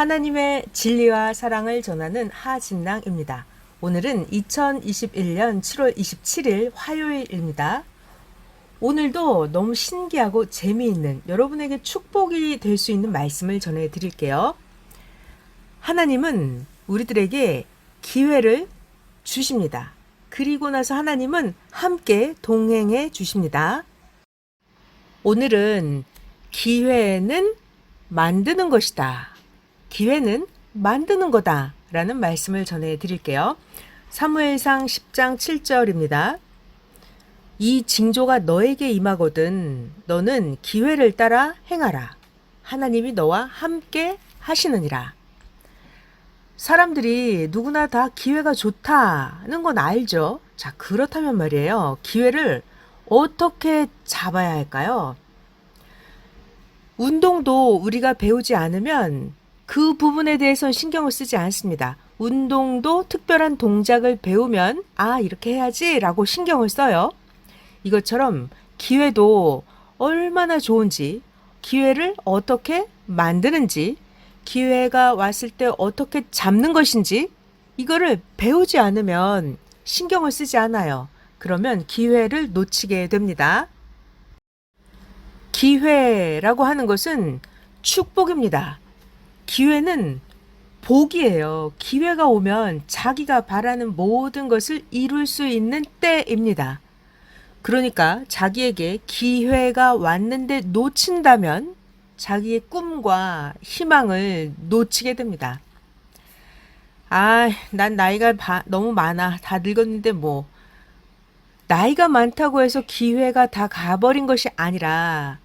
하나님의 진리와 사랑을 전하는 하진랑입니다. 오늘은 2021년 7월 27일 화요일입니다. 오늘도 너무 신기하고 재미있는 여러분에게 축복이 될 수 있는 말씀을 전해드릴게요. 하나님은 우리들에게 기회를 주십니다. 그리고 나서 하나님은 함께 동행해 주십니다. 오늘은 기회는 만드는 것이다. 기회는 만드는 거다. 라는 말씀을 전해 드릴게요. 사무엘상 10장 7절입니다. 이 징조가 너에게 임하거든 너는 기회를 따라 행하라. 하나님이 너와 함께 하시느니라. 사람들이 누구나 다 기회가 좋다는 건 알죠. 자, 그렇다면 말이에요. 기회를 어떻게 잡아야 할까요? 운동도 우리가 배우지 않으면 그 부분에 대해서는 신경을 쓰지 않습니다. 운동도 특별한 동작을 배우면 이렇게 해야지 라고 신경을 써요. 이것처럼 기회도 얼마나 좋은지, 기회를 어떻게 만드는지, 기회가 왔을 때 어떻게 잡는 것인지 이거를 배우지 않으면 신경을 쓰지 않아요. 그러면 기회를 놓치게 됩니다. 기회라고 하는 것은 축복입니다. 기회는 복이에요. 기회가 오면 자기가 바라는 모든 것을 이룰 수 있는 때입니다. 그러니까 자기에게 기회가 왔는데 놓친다면 자기의 꿈과 희망을 놓치게 됩니다. 난 나이가 너무 많아. 다 늙었는데 뭐. 나이가 많다고 해서 기회가 다 가버린 것이 아니라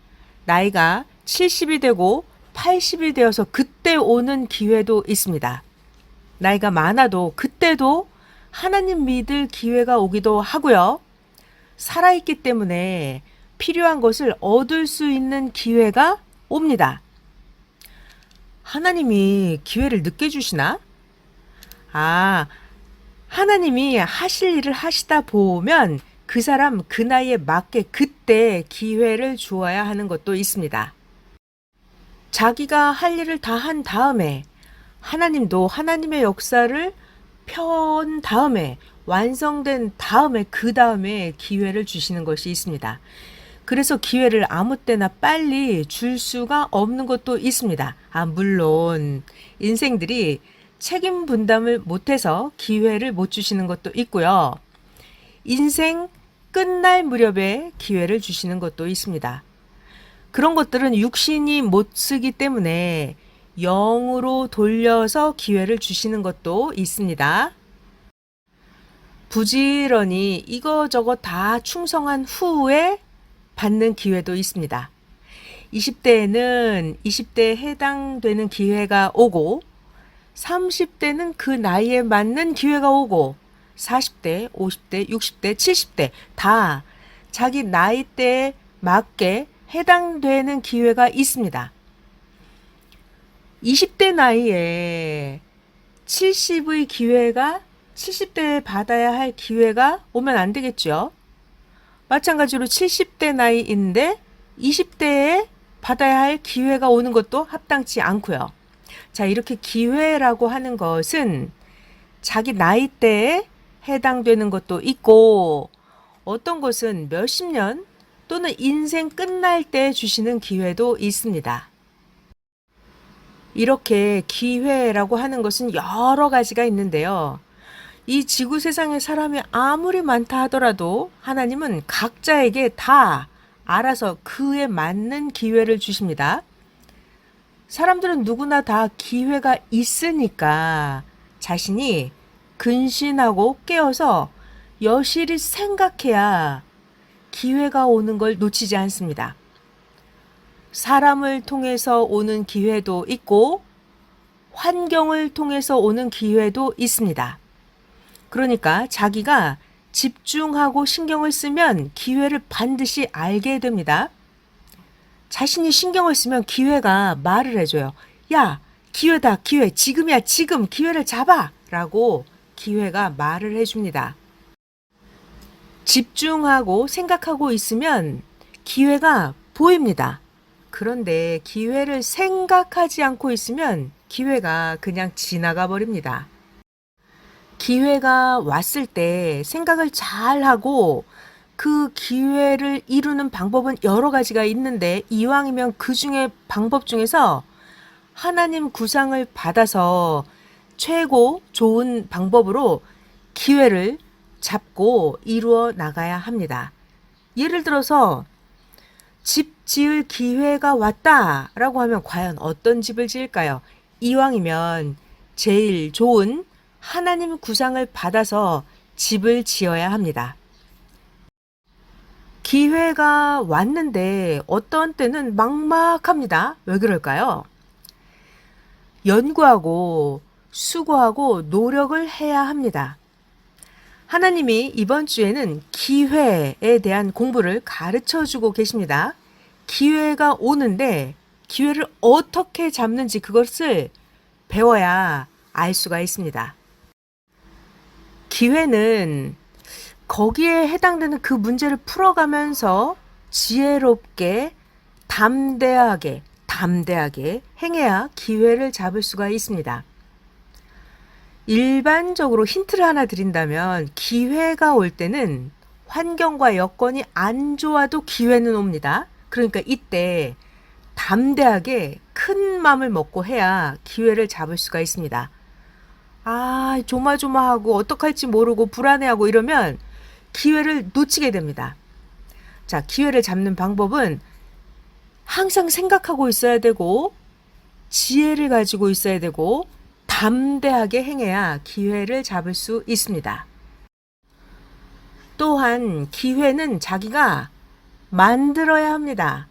나이가 70이 되고 80이 되어서 그때 오는 기회도 있습니다. 나이가 많아도 그때도 하나님 믿을 기회가 오기도 하고요. 살아있기 때문에 필요한 것을 얻을 수 있는 기회가 옵니다. 하나님이 기회를 늦게 주시나? 하나님이 하실 일을 하시다 보면 그 사람 그 나이에 맞게 그때 기회를 주어야 하는 것도 있습니다. 자기가 할 일을 다 한 다음에 하나님도 하나님의 역사를 편 다음에 완성된 다음에 그 다음에 기회를 주시는 것이 있습니다. 그래서 기회를 아무 때나 빨리 줄 수가 없는 것도 있습니다. 물론 인생들이 책임 분담을 못해서 기회를 못 주시는 것도 있고요. 인생 끝날 무렵에 기회를 주시는 것도 있습니다. 그런 것들은 육신이 못 쓰기 때문에 영으로 돌려서 기회를 주시는 것도 있습니다. 부지런히 이거저거 다 충성한 후에 받는 기회도 있습니다. 20대에는 20대에 해당되는 기회가 오고 30대는 그 나이에 맞는 기회가 오고 40대, 50대, 60대, 70대 다 자기 나이대에 맞게 해당되는 기회가 있습니다. 20대 나이에 70의 기회가 70대에 받아야 할 기회가 오면 안 되겠죠. 마찬가지로 70대 나이인데 20대에 받아야 할 기회가 오는 것도 합당치 않고요. 자, 이렇게 기회라고 하는 것은 자기 나이대에 해당되는 것도 있고 어떤 것은 몇십 년 또는 인생 끝날 때 주시는 기회도 있습니다. 이렇게 기회라고 하는 것은 여러 가지가 있는데요. 이 지구 세상에 사람이 아무리 많다 하더라도 하나님은 각자에게 다 알아서 그에 맞는 기회를 주십니다. 사람들은 누구나 다 기회가 있으니까 자신이 근신하고 깨어서 여실히 생각해야 기회가 오는 걸 놓치지 않습니다. 사람을 통해서 오는 기회도 있고 환경을 통해서 오는 기회도 있습니다. 그러니까 자기가 집중하고 신경을 쓰면 기회를 반드시 알게 됩니다. 자신이 신경을 쓰면 기회가 말을 해줘요. 야, 기회다, 기회. 지금이야, 지금 기회를 잡아! 라고 기회가 말을 해줍니다. 집중하고 생각하고 있으면 기회가 보입니다. 그런데 기회를 생각하지 않고 있으면 기회가 그냥 지나가 버립니다. 기회가 왔을 때 생각을 잘 하고 그 기회를 이루는 방법은 여러 가지가 있는데 이왕이면 그 중에 방법 중에서 하나님 구상을 받아서 최고 좋은 방법으로 기회를 잡고 이루어 나가야 합니다. 예를 들어서 집 지을 기회가 왔다라고 하면 과연 어떤 집을 지을까요? 이왕이면 제일 좋은 하나님 구상을 받아서 집을 지어야 합니다. 기회가 왔는데 어떤 때는 막막합니다. 왜 그럴까요? 연구하고 수고하고 노력을 해야 합니다. 하나님이 이번 주에는 기회에 대한 공부를 가르쳐 주고 계십니다. 기회가 오는데 기회를 어떻게 잡는지 그것을 배워야 알 수가 있습니다. 기회는 거기에 해당되는 그 문제를 풀어가면서 지혜롭게 담대하게 행해야 기회를 잡을 수가 있습니다. 일반적으로 힌트를 하나 드린다면 기회가 올 때는 환경과 여건이 안 좋아도 기회는 옵니다. 그러니까 이때 담대하게 큰 마음을 먹고 해야 기회를 잡을 수가 있습니다. 조마조마하고 어떡할지 모르고 불안해하고 이러면 기회를 놓치게 됩니다. 자, 기회를 잡는 방법은 항상 생각하고 있어야 되고 지혜를 가지고 있어야 되고 담대하게 행해야 기회를 잡을 수 있습니다. 또한 기회는 자기가 만들어야 합니다.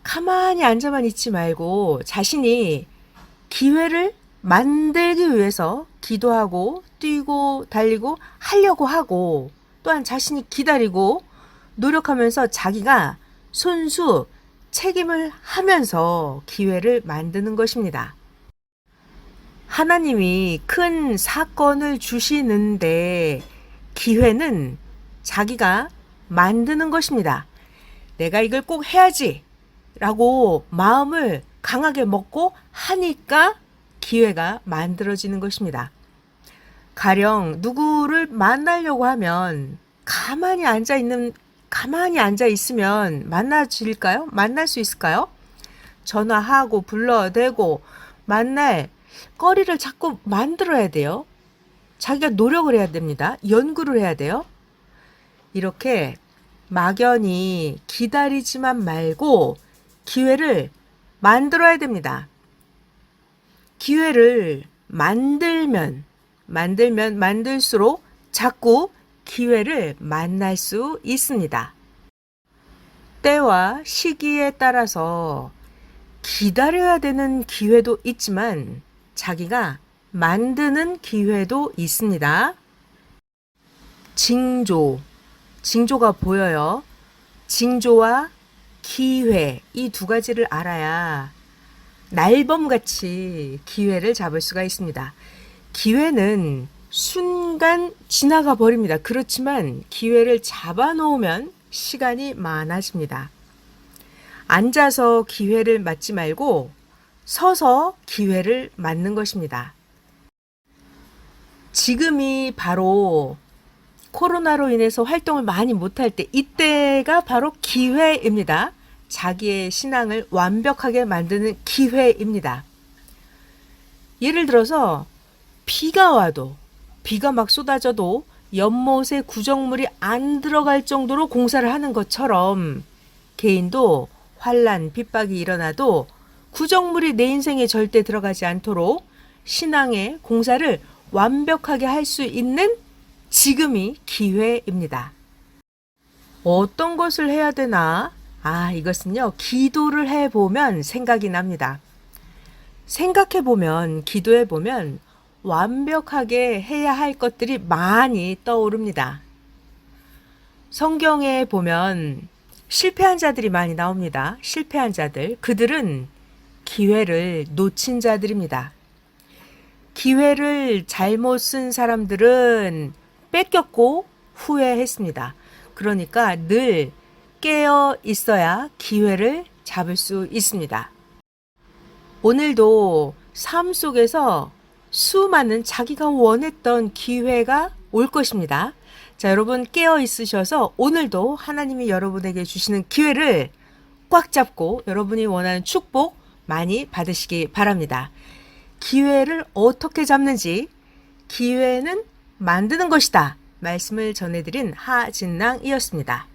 가만히 앉아만 있지 말고 자신이 기회를 만들기 위해서 기도하고 뛰고 달리고 하려고 하고 또한 자신이 기다리고 노력하면서 자기가 손수 책임을 하면서 기회를 만드는 것입니다. 하나님이 큰 사건을 주시는데 기회는 자기가 만드는 것입니다. 내가 이걸 꼭 해야지 라고 마음을 강하게 먹고 하니까 기회가 만들어지는 것입니다. 가령 누구를 만나려고 하면 가만히 앉아 있으면 만나질까요? 만날 수 있을까요? 전화하고 불러대고 만날 거리를 자꾸 만들어야 돼요. 자기가 노력을 해야 됩니다. 연구를 해야 돼요. 이렇게 막연히 기다리지만 말고 기회를 만들어야 됩니다. 기회를 만들면 만들수록 자꾸 기회를 만날 수 있습니다. 때와 시기에 따라서 기다려야 되는 기회도 있지만 자기가 만드는 기회도 있습니다. 징조가 보여요. 징조와 기회 이 두 가지를 알아야 날범같이 기회를 잡을 수가 있습니다. 기회는 순간 지나가 버립니다. 그렇지만 기회를 잡아놓으면 시간이 많아집니다. 앉아서 기회를 맞지 말고 서서 기회를 맞는 것입니다. 지금이 바로 코로나로 인해서 활동을 많이 못할 때 이때가 바로 기회입니다. 자기의 신앙을 완벽하게 만드는 기회입니다. 예를 들어서 비가 와도 비가 막 쏟아져도 연못에 구정물이 안 들어갈 정도로 공사를 하는 것처럼 개인도 환난, 핍박이 일어나도 구정물이 내 인생에 절대 들어가지 않도록 신앙의 공사를 완벽하게 할 수 있는 지금이 기회입니다. 어떤 것을 해야 되나? 이것은요, 기도를 해보면 생각이 납니다. 생각해보면, 기도해보면 완벽하게 해야 할 것들이 많이 떠오릅니다. 성경에 보면 실패한 자들이 많이 나옵니다. 실패한 자들. 그들은 기회를 놓친 자들입니다. 기회를 잘못 쓴 사람들은 뺏겼고 후회했습니다. 그러니까 늘 깨어 있어야 기회를 잡을 수 있습니다. 오늘도 삶 속에서 수많은 자기가 원했던 기회가 올 것입니다. 자, 여러분 깨어 있으셔서 오늘도 하나님이 여러분에게 주시는 기회를 꽉 잡고 여러분이 원하는 축복 많이 받으시기 바랍니다. 기회를 어떻게 잡는지, 기회는 만드는 것이다 말씀을 전해드린 하진랑이었습니다.